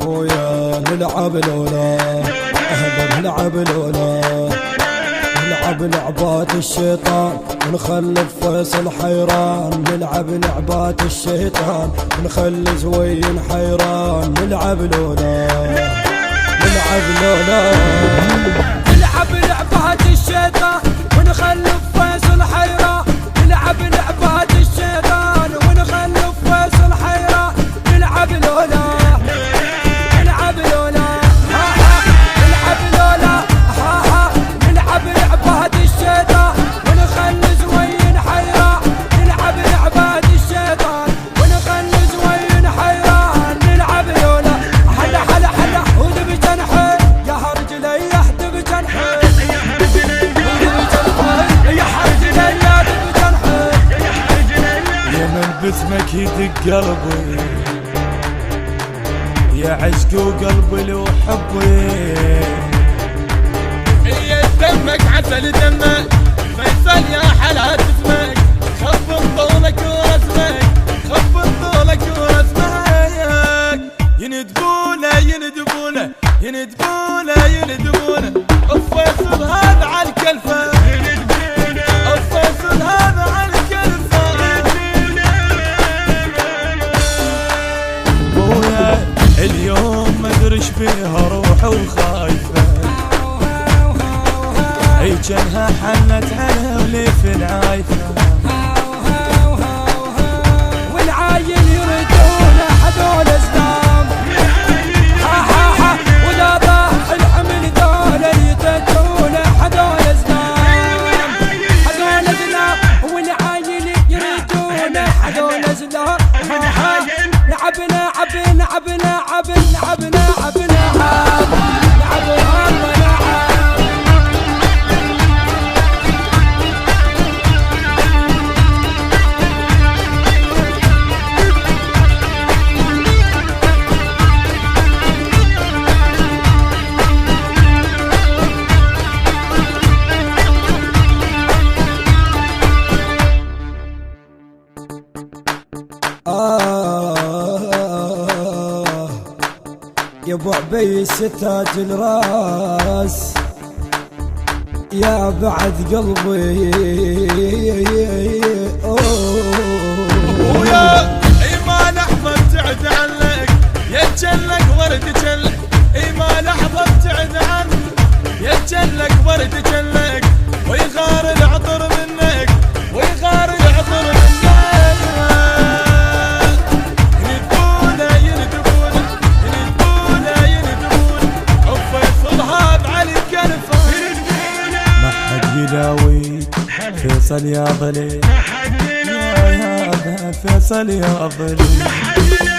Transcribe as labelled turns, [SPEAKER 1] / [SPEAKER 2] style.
[SPEAKER 1] ويا نلعب لولا اهلا نلعب لولا نلعب لعبات الشيطان ونخلف فيصل حيران. نلعب لعبات الشيطان ونخلي زوين حيران. نلعب لولا نلعب لولا
[SPEAKER 2] نلعب لعبات الشيطان ونخلف فيصل حيران. نلعب لعبات الشيطان ونخلف فيصل حيران. نلعب لولا نلعب لولا نلعب لولا نلعب لعبات الشيطان ونخلي زوين حيران. نلعب لعبات الشيطان ونخلي زوين حيران. نلعب لولا حلا حلا حلا ودب جنحي يا هرجلي يحدب جنحي
[SPEAKER 3] يا من باسمك يدق قلبي يا عشق وقلبي لو حبي.
[SPEAKER 4] يا دمك عسل دمك فيصل يا حلات اسمك. خف طولك ورسمك خف طولك ورسمك. يندبونه يندبونه يندبونه يندبونه الفيصل هذا على الكلفه. الفيصل هذا على الكلفه.
[SPEAKER 3] ويا اليوم ما ادري ايش فيها روح وخايفه. اي جنها حنت على وليف العايفه.
[SPEAKER 2] والعايل يردونه هذول اسلام. ولا ضاح الحمل ذولا يتجونه هذول اسلام. هذول اسلام والعايل يردونه هذول اسلام. لعبنا عبنا عبنا عبنا عبنا عبنا عب لعب والله لعب.
[SPEAKER 1] يا ابو عبيس تاج الراس يا بعد قلبي.
[SPEAKER 4] ويا ما لحظة ابتعد عنك يتجلك ورد جلك. ما لحظة ابتعد عنك يتجلك ورد جلك. ويغار العطر منك ويغار العطر منك. يندبونه يندبونه يندبونه يندبونه الفيصل هذا على الكلفة.
[SPEAKER 3] ما حد يداوي فيصل يا ظليل يا فيصل يا ظليل.